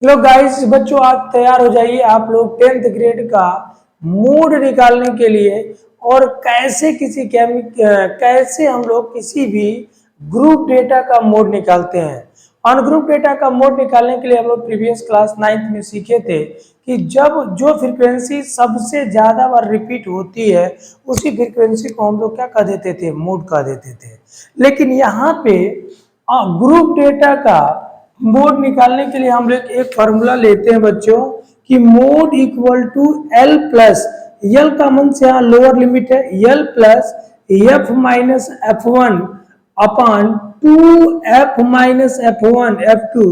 लो guys बच्चों, आज तैयार हो जाइए आप लोग 10th ग्रेड का मोड निकालने के लिए। और कैसे हम लोग किसी भी ग्रुप डेटा का मोड निकालते हैं। ऑन ग्रुप डेटा का मोड निकालने के लिए हम लोग प्रीवियस क्लास 9th में सीखे थे कि जब जो फ्रीक्वेंसी सबसे ज्यादा बार रिपीट होती है उसी फ्रीक्वेंसी को हम लोग क्या कह देते थे, मोड कह देते थे। लेकिन यहाँ पे ग्रुप डेटा का मोड निकालने के लिए हम लोग एक फॉर्मूला लेते हैं बच्चों कि mode equal to L plus L का मन से यहाँ लोअर लिमिट है L plus F minus F one upon 2f minus F one F two.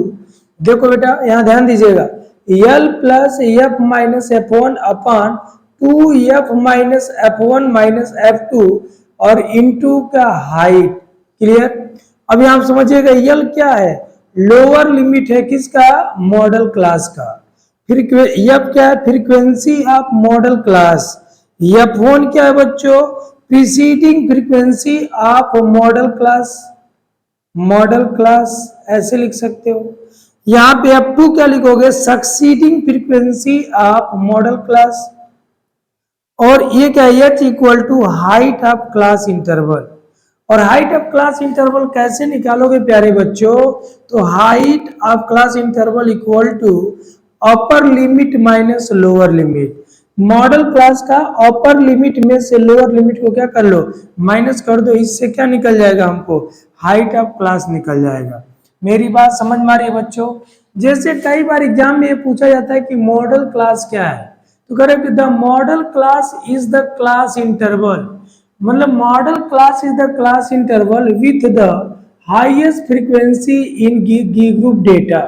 देखो बेटा यहाँ ध्यान दीजिएगा, L plus F minus F one upon 2f minus F one minus F two और इनटू का हाइट। क्लियर। अब यहाँ समझिएगा यल क्या है, लोअर लिमिट है किसका, मॉडल क्लास का। फिर एफ क्या है, frequency of modal class. F one क्या है बच्चों, preceding frequency of modal class. Model class ऐसे लिख सकते हो। यहाँ पे एफ टू क्या लिखोगे, succeeding frequency of modal class. और ये क्या है, H equal to height of class interval. और हाइट ऑफ क्लास इंटरवल कैसे निकालोगे प्यारे बच्चों, तो height of class interval equal to upper limit minus lower limit. Modal class का अपर लिमिट में से लोअर लिमिट को क्या कर लो, माइनस कर दो। इससे क्या निकल जाएगा, हमको हाइट ऑफ क्लास निकल जाएगा। मेरी बात समझ में आ रही है बच्चों। जैसे कई बार एग्जाम में ये पूछा जाता है कि मॉडल क्लास क्या है, तो correct the modal class is the class interval. मतलब modal class is the class interval with the highest frequency in group data.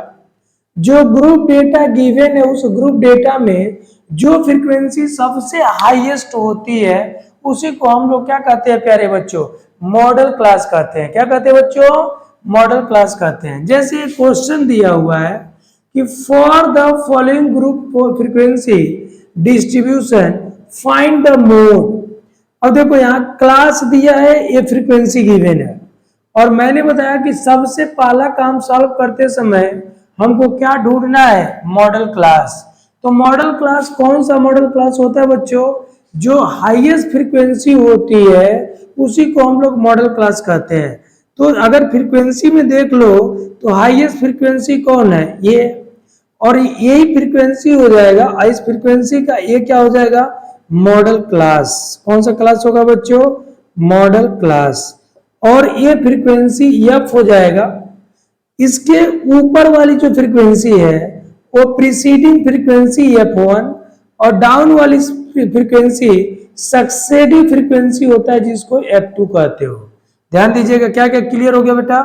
जो ग्रुप डेटा गिवन है उस ग्रुप डेटा में जो फ्रीक्वेंसी सबसे हाईएस्ट होती है उसी को हम लोग क्या कहते हैं प्यारे बच्चों, मॉडल क्लास कहते हैं। क्या कहते हैं बच्चों, मॉडल क्लास कहते हैं। जैसे क्वेश्चन दिया हुआ है कि for the following group frequency distribution find the mode. अब देखो यहाँ क्लास दिया है, ये फ्रीक्वेंसी गिवन है, और मैंने बताया कि सबसे पहला काम सॉल्व करते समय हमको क्या ढूंढना है, मॉडल क्लास। तो मॉडल क्लास कौन सा मॉडल क्लास होता है बच्चों, जो हाईएस्ट फ्रीक्वेंसी होती है उसी को हम लोग मॉडल क्लास कहते हैं। तो अगर फ्रीक्वेंसी में देख लो तो हाईएस्ट फ्रीक्वेंसी कौन है, ये, और यही फ्रीक्वेंसी हो जाएगा। इस फ्रीक्वेंसी का ये क्या हो जाएगा, मॉडल क्लास। कौन सा क्लास होगा बच्चों, मॉडल क्लास। और ये फ्रीक्वेंसी एफ हो जाएगा। इसके ऊपर वाली जो फ्रीक्वेंसी है वो प्रीसीडिंग फ्रीक्वेंसी एफ वन और डाउन वाली फ्रीक्वेंसी सक्सेसिव फ्रीक्वेंसी होता है जिसको एफ टू कहते हो। ध्यान दीजिएगा, क्या क्या क्लियर हो गया बेटा।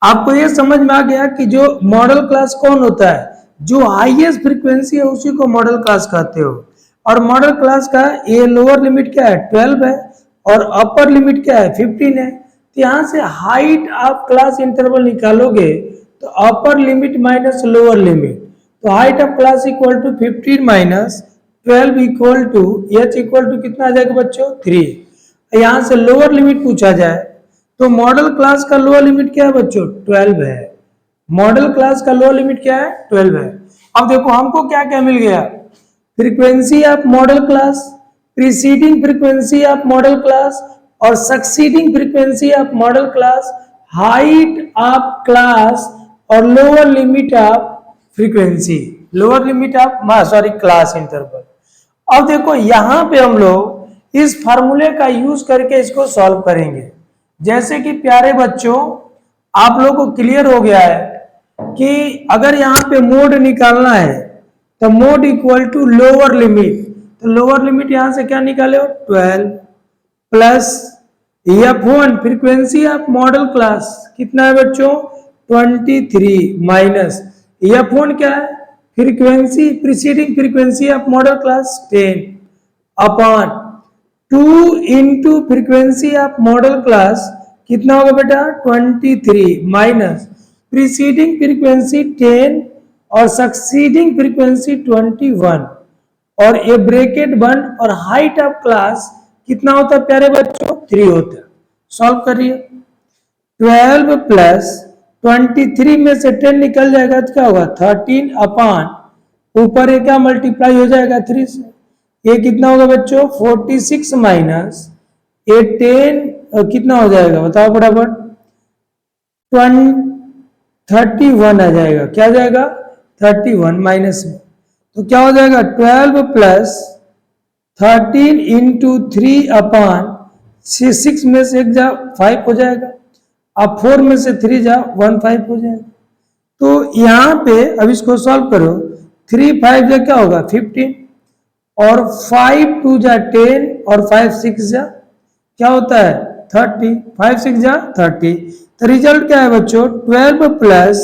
आपको ये समझ में आ गया कि जो मॉडल क्लास कौन होता है, जो हाईएस्ट फ्रीक्वेंसी है उसी को मॉडल क्लास कहते हो। और मॉडल क्लास का ये लोअर लिमिट क्या है, 12 है, और अपर लिमिट क्या है, 15 है। तो यहाँ से हाइट ऑफ क्लास इंटरवल निकालोगे तो upper limit minus lower limit, तो height of class equal to 15 minus 12 equal to H equal to कितना आ जाएगा बच्चों, 3। यहाँ से लोअर लिमिट पूछा जाए तो मॉडल क्लास का लोअर लिमिट क्या है बच्चों, 12 है। मॉडल क्लास का लोअर लिमिट क्या है, 12 है। अब देखो हमको क्या क्या मिल गया, frequency of modal class, preceding frequency of modal class और succeeding frequency of modal class, height of class और lower limit of frequency, lower limit of class interval. अब देखो यहां पे हम लोग इस फार्मूले का यूज करके इसको सॉल्व करेंगे। जैसे कि प्यारे बच्चों आप लोगों को क्लियर हो गया है कि अगर यहाँ पे मोड निकालना है तो mode equal to lower limit, तो लोअर लिमिट यहां से क्या निकाले हो, 12 plus F one frequency of modal class कितना है बच्चों, 23 माइनस एफ वन क्या है, frequency preceding frequency of modal class 10 upon 2 into frequency of modal class कितना होगा बेटा, 23 माइनस प्रीसीडिंग फ्रीक्वेंसी 10 और सक्सीडिंग फ्रीक्वेंसी 21, और ये ब्रैकेट बंद, और हाइट ऑफ क्लास कितना होता है प्यारे बच्चों, 3 होता है। सॉल्व करिए, 12 प्लस 23 में से 10 निकल जाएगा तो क्या होगा 13 अपान ऊपर ये क्या मल्टीप्लाई हो जाएगा 3 से, ये कितना होगा बच्चों 46 माइनस ये 10 कितना हो जाएगा बताओ फटाफट 31 आ जाएगा, क्या जाएगा 31 माइनस में, तो क्या हो जाएगा 12 प्लस 13 इंटू 3 अपान 6 में से 1 जा 5 हो जाएगा, अब 4 में से 3 जा 1 5 हो जाएगा। तो यहाँ पे अब इसको सॉल्व करो, 3 5 जा क्या होगा 15 और 5 2 जा 10 और 5 6 जा क्या होता है 30, 5 6 जा 30, तो रिजल्ट क्या है बच्चों 12 प्लस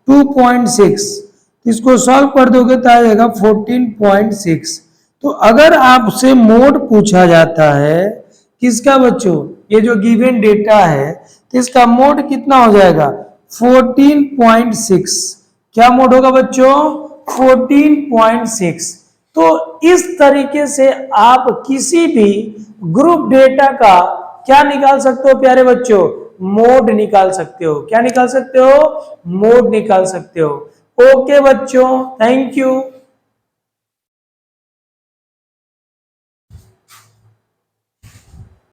2.6, इसको सॉल्व कर दोगे तो आ जाएगा 14.6। तो अगर आपसे मोड पूछा जाता है किसका बच्चों, ये जो गिवन डेटा है तो इसका मोड कितना हो जाएगा 14.6, क्या मोड होगा बच्चों 14.6। तो इस तरीके से आप किसी भी ग्रुप डेटा का क्या निकाल सकते हो प्यारे बच्चों, मोड निकाल सकते हो, क्या निकाल सकते हो मोड निकाल सकते हो। ओके बच्चों, थैंक यू।